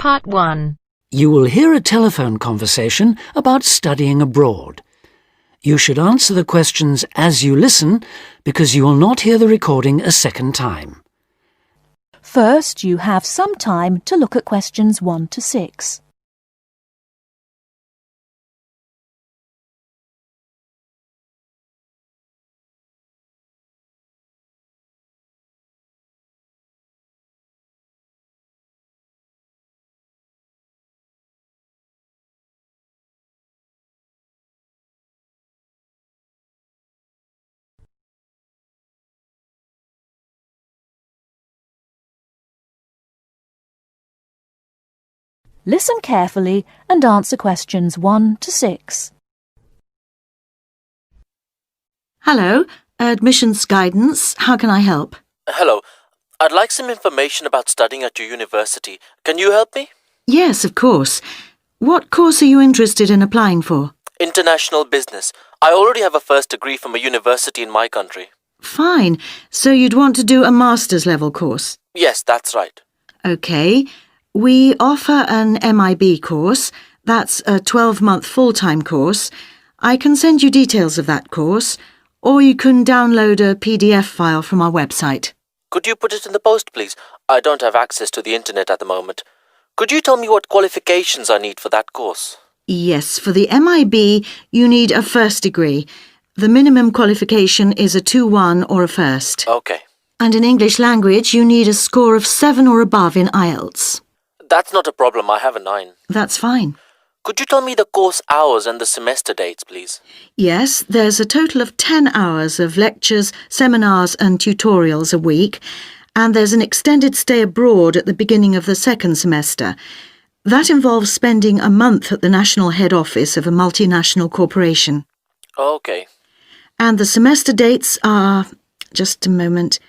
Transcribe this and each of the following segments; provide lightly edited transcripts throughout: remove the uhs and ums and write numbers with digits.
Part 1. You will hear a telephone conversation about studying abroad. You should answer the questions as you listen because you will not hear the recording a second time. First, you have some time to look at questions 1 to 6. Listen carefully and answer questions 1 to 6. Hello, admissions guidance. How can I help? Hello. I'd like some information about studying at your university. Can you help me? Yes, of course. What course are you interested in applying for? International business. I already have a first degree from a university in my country. Fine. So you'd want to do a master's level course? Yes, that's right. Okay. We offer an MIB course. That's a 12-month full-time course. I can send you details of that course, or you can download a PDF file from our website. Could you put it in the post, please? I don't have access to the internet at the moment. Could you tell me what qualifications I need for that course? Yes, for the MIB, you need a first degree. The minimum qualification is a 2-1 or a first. Okay. And in English language, you need a score of 7 or above in IELTS. That's not a problem. I have a 9. That's fine. Could you tell me the course hours and the semester dates, please? Yes, there's a total of 10 hours of lectures, seminars and tutorials a week, and there's an extended stay abroad at the beginning of the second semester. That involves spending a month at the national head office of a multinational corporation. Okay. And the semester dates are... just a moment...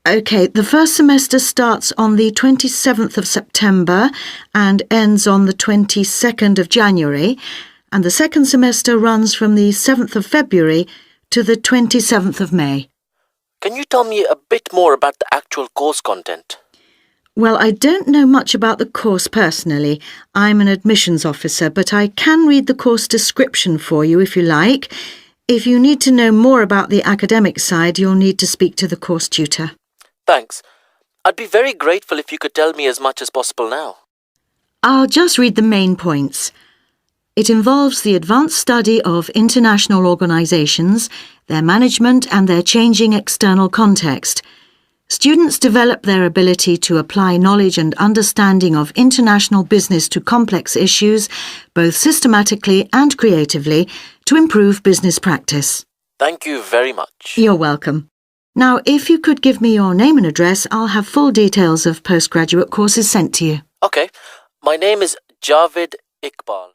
OK, the first semester starts on the 27th of September and ends on the 22nd of January, and the second semester runs from the 7th of February to the 27th of May. Can you tell me a bit more about the actual course content? Well, I don't know much about the course personally. I'm an admissions officer, but I can read the course description for you if you like. If you need to know more about the academic side, you'll need to speak to the course tutor. Thanks. I'd be very grateful if you could tell me as much as possible now. I'll just read the main points. It involves the advanced study of international organisations, their management and their changing external context. Students develop their ability to apply knowledge and understanding of international business to complex issues, both systematically and creatively, to improve business practice. Thank you very much. You're welcome. Now, if you could give me your name and address, I'll have full details of postgraduate courses sent to you. Okay. My name is Javed Iqbal.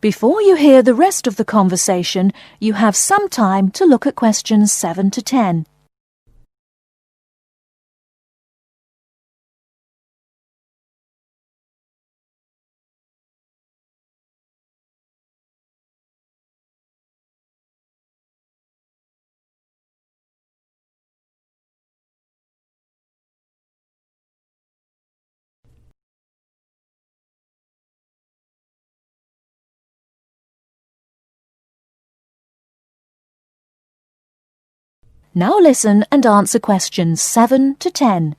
Before you hear the rest of the conversation, you have some time to look at questions 7 to 10. Now listen and answer questions 7 to 10.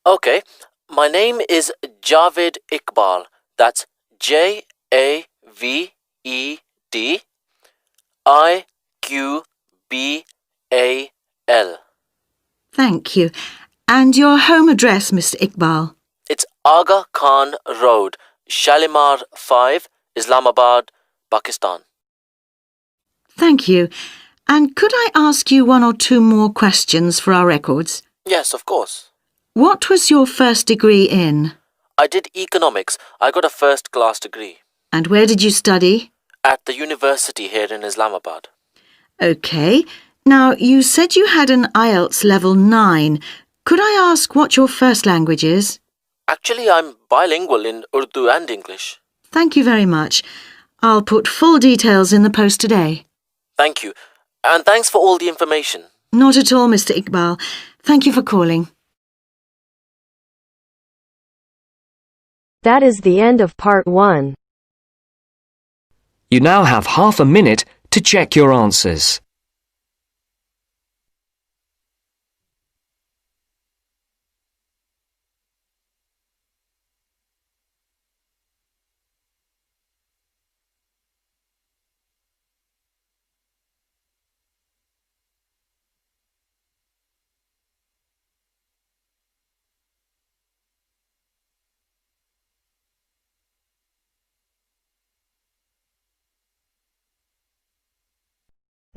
Okay. My name is Javed Iqbal. That's JAVED Thank you. And your home address, Mr. Iqbal? It's Aga Khan Road, Shalimar 5, Islamabad, Pakistan. Thank you. And could I ask you 1 or 2 more questions for our records? Yes, of course. What was your first degree in? I did economics. I got a first-class degree. And where did you study? At the university here in Islamabad. OK. Now, you said you had an IELTS level 9. Could I ask what your first language is? Actually, I'm bilingual in Urdu and English. Thank you very much. I'll put full details in the post today. Thank you. And thanks for all the information. Not at all, Mr. Iqbal. Thank you for calling. That is the end of part 1. You now have half a minute to check your answers.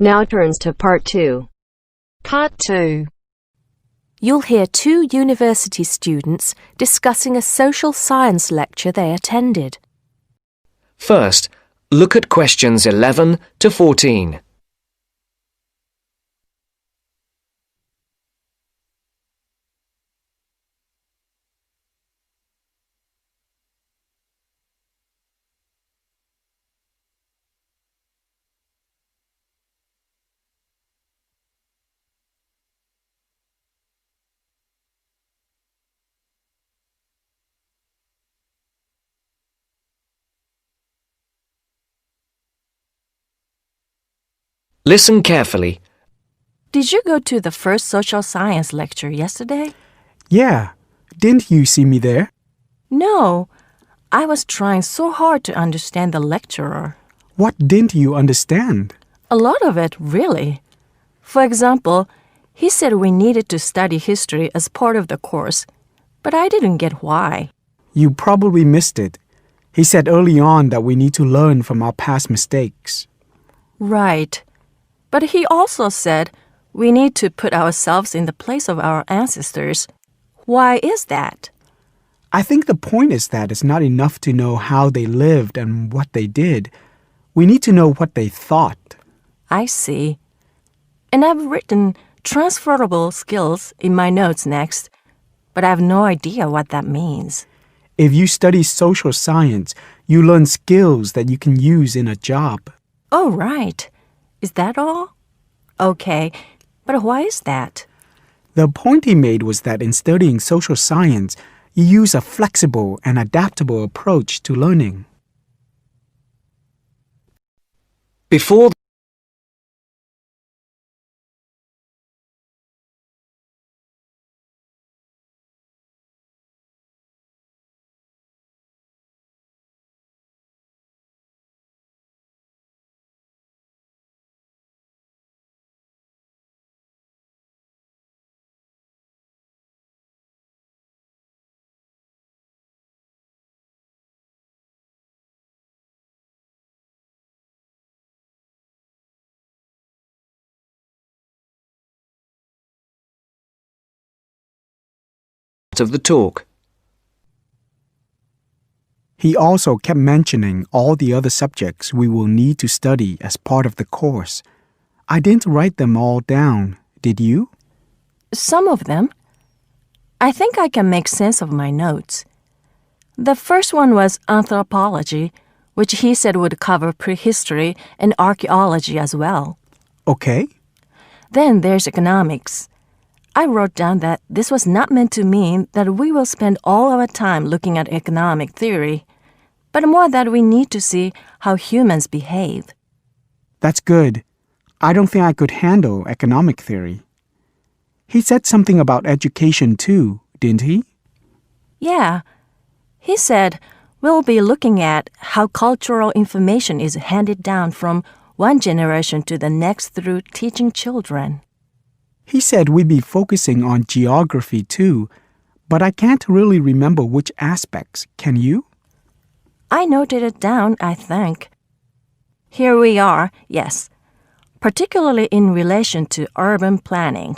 Now turns to part 2. Part 2. You'll hear 2 university students discussing a social science lecture they attended. First, look at questions 11 to 14. Listen carefully. Did you go to the first social science lecture yesterday? Yeah. Didn't you see me there? No. I was trying so hard to understand the lecturer. What didn't you understand? A lot of it, really. For example, he said we needed to study history as part of the course, but I didn't get why. You probably missed it. He said early on that we need to learn from our past mistakes. Right. But he also said we need to put ourselves in the place of our ancestors. Why is that? I think the point is that it's not enough to know how they lived and what they did. We need to know what they thought. I see. And I've written transferable skills in my notes next, but I have no idea what that means. If you study social science, you learn skills that you can use in a job. Oh, right. Is that all? Okay, but why is that? The point he made was that in studying social science, you use a flexible and adaptable approach to learning. Before of the talk. He also kept mentioning all the other subjects we will need to study as part of the course. I didn't write them all down, did you? Some of them. I think I can make sense of my notes. The first one was anthropology, which he said would cover prehistory and archaeology as well. Okay. Then there's economics. I wrote down that this was not meant to mean that we will spend all our time looking at economic theory, but more that we need to see how humans behave. That's good. I don't think I could handle economic theory. He said something about education too, didn't he? Yeah. He said we'll be looking at how cultural information is handed down from one generation to the next through teaching children. He said we'd be focusing on geography too, but I can't really remember which aspects. Can you? I noted it down, I think. Here we are, yes, particularly in relation to urban planning.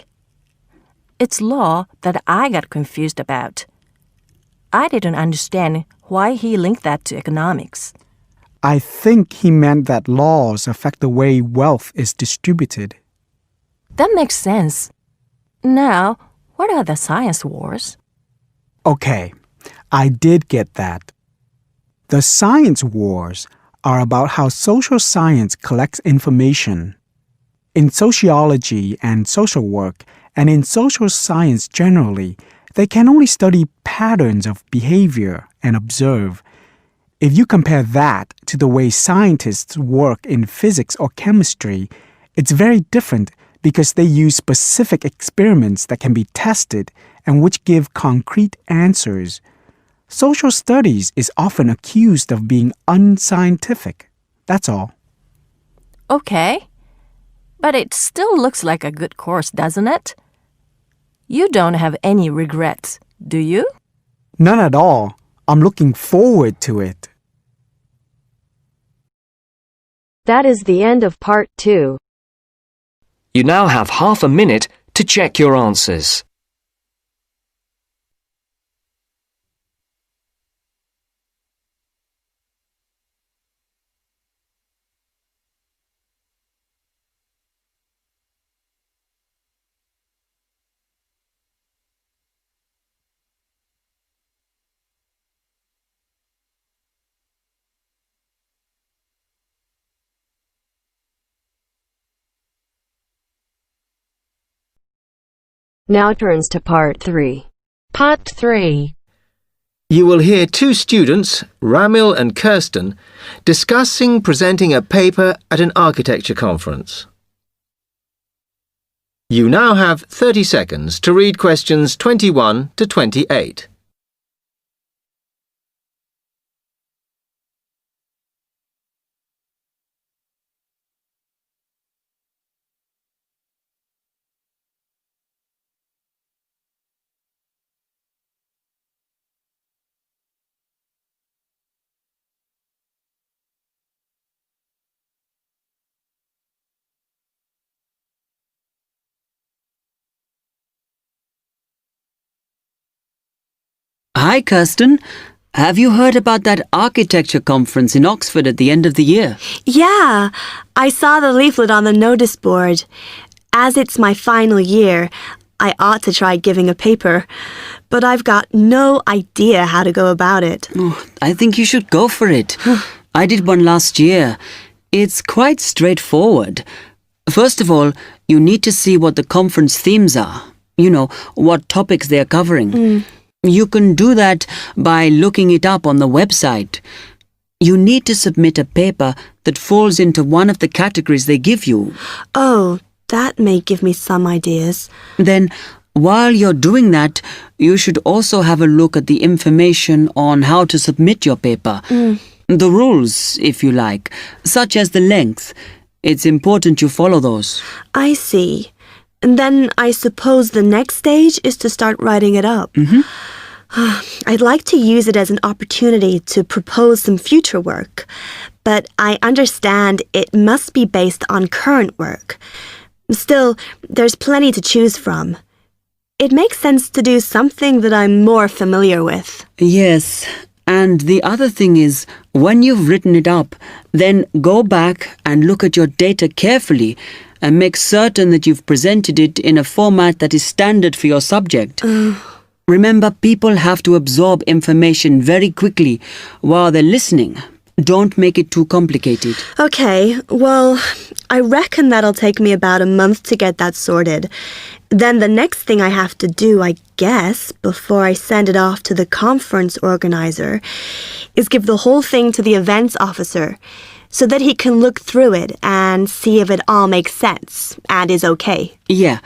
It's law that I got confused about. I didn't understand why he linked that to economics. I think he meant that laws affect the way wealth is distributed. That makes sense. Now, what are the science wars? Okay, I did get that. The science wars are about how social science collects information. In sociology and social work, and in social science generally, they can only study patterns of behavior and observe. If you compare that to the way scientists work in physics or chemistry, it's very different because they use specific experiments that can be tested and which give concrete answers. Social studies is often accused of being unscientific. That's all. Okay. But it still looks like a good course, doesn't it? You don't have any regrets, do you? None at all. I'm looking forward to it. That is the end of part 2. You now have half a minute to check your answers. Now turns to part 3. Part 3. You will hear two students, Ramil and Kirsten, discussing presenting a paper at an architecture conference. You now have 30 seconds to read questions 21 to 28. Hi, Kirsten. Have you heard about that architecture conference in Oxford at the end of the year? Yeah, I saw the leaflet on the notice board. As it's my final year, I ought to try giving a paper, but I've got no idea how to go about it. Oh, I think you should go for it. I did one last year. It's quite straightforward. First of all, you need to see what the conference themes are. You know, what topics they are covering. You can do that by looking it up on the website. You need to submit a paper that falls into one of the categories they give you. Oh, that may give me some ideas. Then, while you're doing that, you should also have a look at the information on how to submit your paper. The rules, if you like, such as the length. It's important you follow those. I see. And then I suppose the next stage is to start writing it up. I'd like to use it as an opportunity to propose some future work, but I understand it must be based on current work. Still, there's plenty to choose from. It makes sense to do something that I'm more familiar with. Yes, and the other thing is, when you've written it up, then go back and look at your data carefully and make certain that you've presented it in a format that is standard for your subject. Remember, people have to absorb information very quickly while they're listening. Don't make it too complicated. Okay, well, I reckon that'll take me about a month to get that sorted. Then the next thing I have to do, I guess, before I send it off to the conference organizer, is give the whole thing to the events officer so that he can look through it and see if it all makes sense and is okay. Yeah.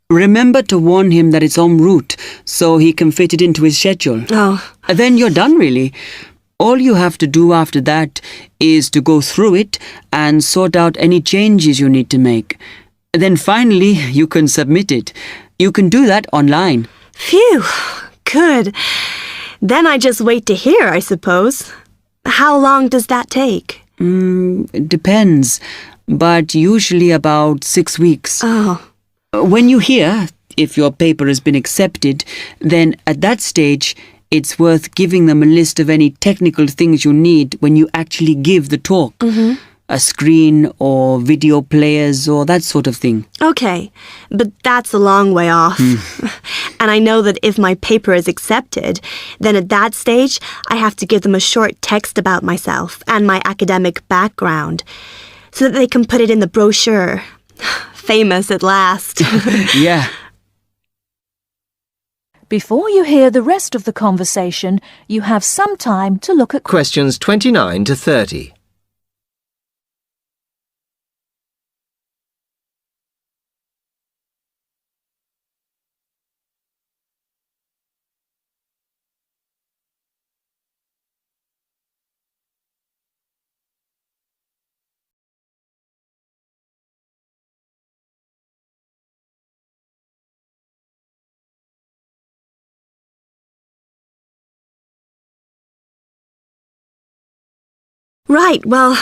Remember to warn him that it's en route so he can fit it into his schedule. Oh. Then you're done, really. All you have to do after that is to go through it and sort out any changes you need to make. Then finally, you can submit it. You can do that online. Phew, good. Then I just wait to hear, I suppose. How long does that take? It depends, but usually about 6 weeks. Oh. When you hear if your paper has been accepted, then at that stage, it's worth giving them a list of any technical things you need when you actually give the talk. A screen or video players or that sort of thing. Okay, but that's a long way off. And I know that if my paper is accepted, then at that stage, I have to give them a short text about myself and my academic background so that they can put it in the brochure. Famous at last. Yeah. Before you hear the rest of the conversation, you have some time to look at Questions 29 to 30. Right, well,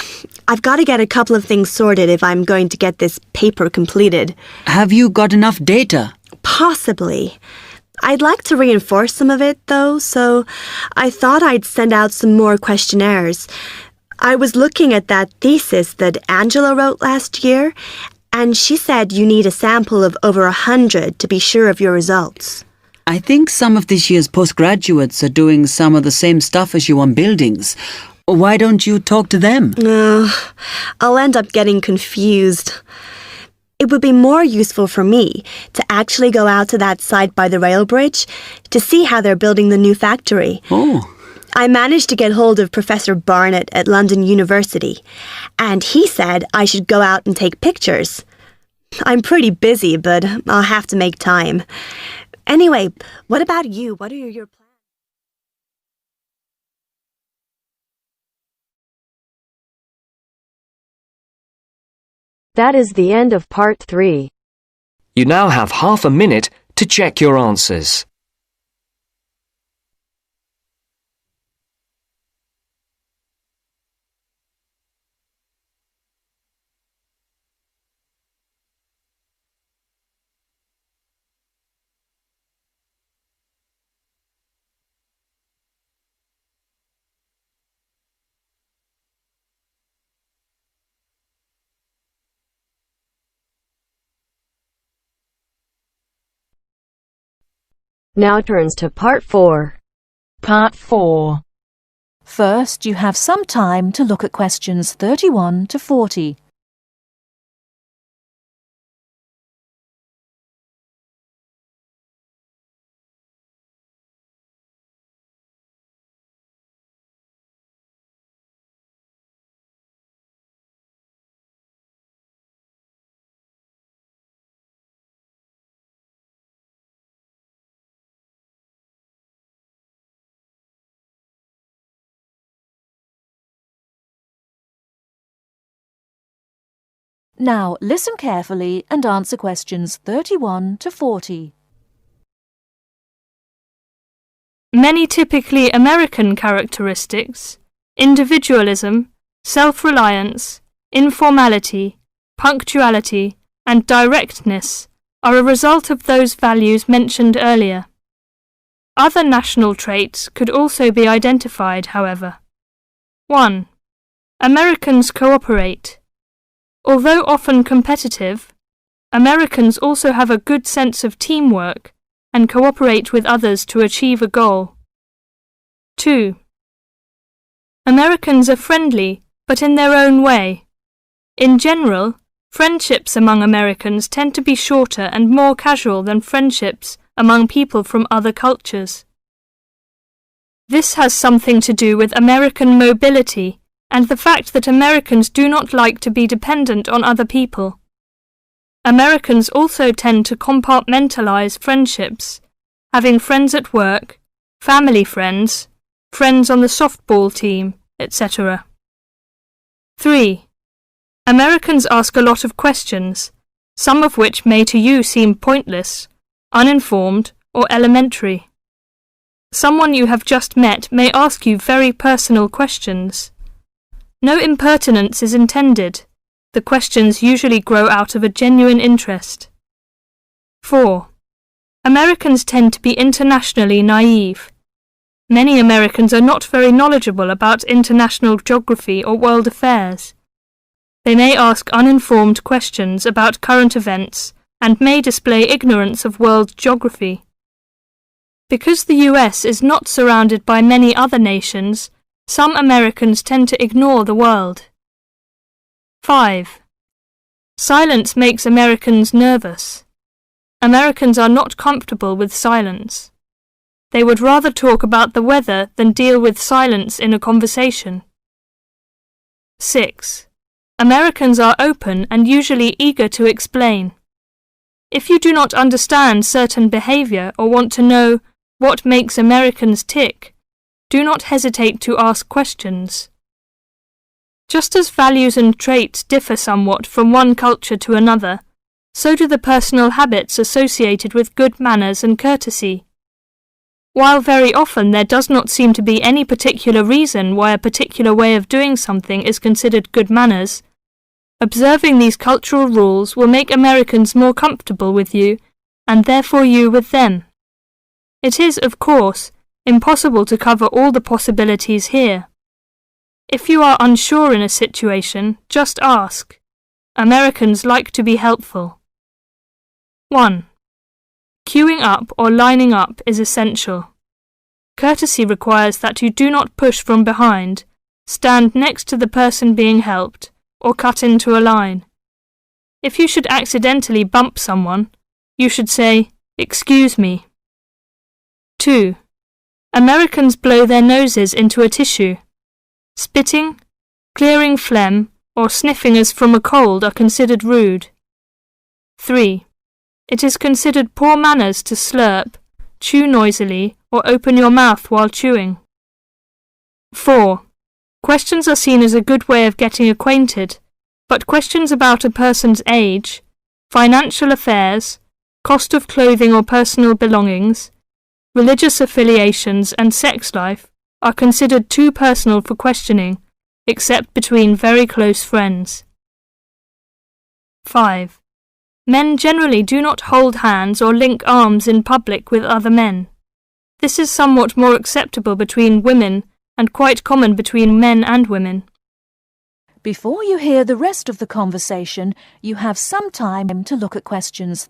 I've got to get a couple of things sorted if I'm going to get this paper completed. Have you got enough data? Possibly. I'd like to reinforce some of it, though, so I thought I'd send out some more questionnaires. I was looking at that thesis that Angela wrote last year, and she said you need a sample of over 100 to be sure of your results. I think some of this year's postgraduates are doing some of the same stuff as you on buildings. Why don't you talk to them? I'll end up getting confused. It would be more useful for me to actually go out to that site by the rail bridge to see how they're building the new factory. Oh. I managed to get hold of Professor Barnett at London University, and he said I should go out and take pictures. I'm pretty busy, but I'll have to make time. Anyway, what about you? What are your plans? That is the end of part 3. You now have half a minute to check your answers. Now turns to part 4. Part 4. First, you have some time to look at questions 31 to 40. Now, listen carefully and answer questions 31 to 40. Many typically American characteristics, individualism, self-reliance, informality, punctuality, and directness, are a result of those values mentioned earlier. Other national traits could also be identified, however. 1. Americans cooperate. Although often competitive, Americans also have a good sense of teamwork and cooperate with others to achieve a goal. 2. Americans are friendly, but in their own way. In general, friendships among Americans tend to be shorter and more casual than friendships among people from other cultures. This has something to do with American mobility and the fact that Americans do not like to be dependent on other people. Americans also tend to compartmentalize friendships, having friends at work, family friends, friends on the softball team, etc. 3. Americans ask a lot of questions, some of which may to you seem pointless, uninformed, or elementary. Someone you have just met may ask you very personal questions. No impertinence is intended. The questions usually grow out of a genuine interest. 4. Americans tend to be internationally naive. Many Americans are not very knowledgeable about international geography or world affairs. They may ask uninformed questions about current events and may display ignorance of world geography. Because the US is not surrounded by many other nations, some Americans tend to ignore the world. 5. Silence makes Americans nervous. Americans are not comfortable with silence. They would rather talk about the weather than deal with silence in a conversation. 6. Americans are open and usually eager to explain. If you do not understand certain behavior or want to know what makes Americans tick, do not hesitate to ask questions. Just as values and traits differ somewhat from one culture to another, so do the personal habits associated with good manners and courtesy. While very often there does not seem to be any particular reason why a particular way of doing something is considered good manners, observing these cultural rules will make Americans more comfortable with you, and therefore you with them. It is, of course, impossible to cover all the possibilities here. If you are unsure in a situation, just ask. Americans like to be helpful. 1. Queuing up or lining up is essential. Courtesy requires that you do not push from behind, stand next to the person being helped, or cut into a line. If you should accidentally bump someone, you should say, "Excuse me." 2. Americans blow their noses into a tissue. Spitting, clearing phlegm, or sniffing as from a cold are considered rude. 3. It is considered poor manners to slurp, chew noisily, or open your mouth while chewing. 4. Questions are seen as a good way of getting acquainted, but questions about a person's age, financial affairs, cost of clothing or personal belongings, religious affiliations and sex life are considered too personal for questioning, except between very close friends. 5. Men generally do not hold hands or link arms in public with other men. This is somewhat more acceptable between women and quite common between men and women. Before you hear the rest of the conversation, you have some time to look at questions.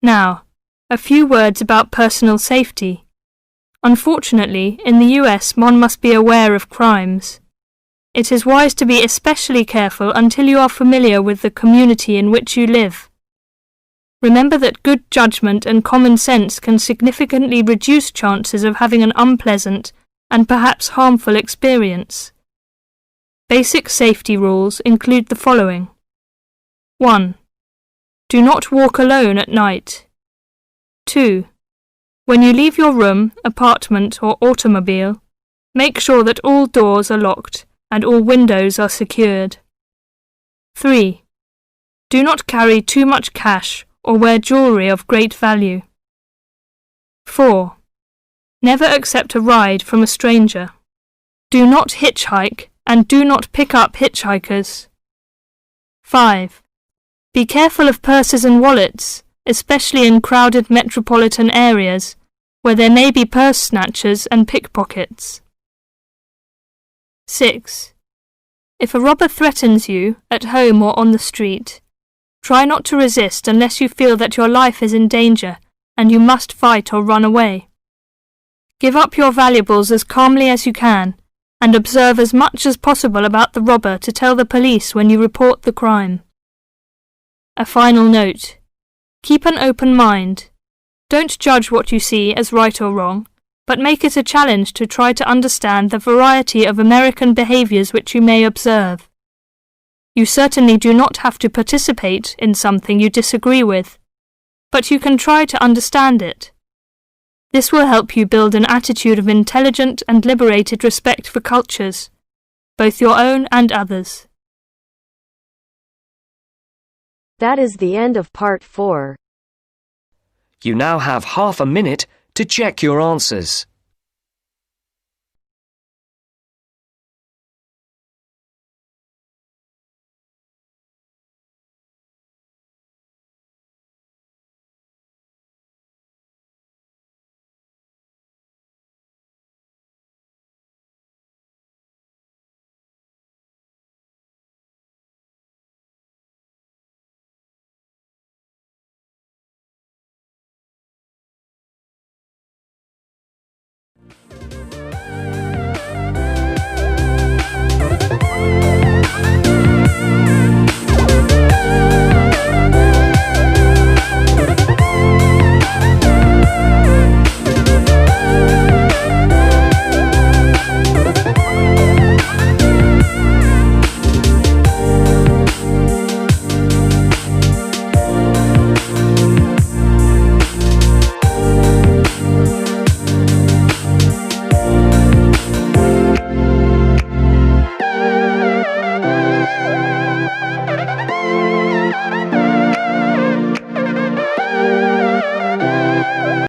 Now, a few words about personal safety. Unfortunately, in the US one must be aware of crimes. It is wise to be especially careful until you are familiar with the community in which you live. Remember that good judgment and common sense can significantly reduce chances of having an unpleasant and perhaps harmful experience. Basic safety rules include the following. 1. Do not walk alone at night. 2. When you leave your room, apartment or automobile, make sure that all doors are locked and all windows are secured. 3. Do not carry too much cash or wear jewellery of great value. 4. Never accept a ride from a stranger. Do not hitchhike and do not pick up hitchhikers. 5. Be careful of purses and wallets, especially in crowded metropolitan areas, where there may be purse snatchers and pickpockets. 6. If a robber threatens you, at home or on the street, try not to resist unless you feel that your life is in danger and you must fight or run away. Give up your valuables as calmly as you can, and observe as much as possible about the robber to tell the police when you report the crime. A final note. Keep an open mind. Don't judge what you see as right or wrong, but make it a challenge to try to understand the variety of American behaviours which you may observe. You certainly do not have to participate in something you disagree with, but you can try to understand it. This will help you build an attitude of intelligent and liberated respect for cultures, both your own and others. That is the end of part 4. You now have half a minute to check your answers.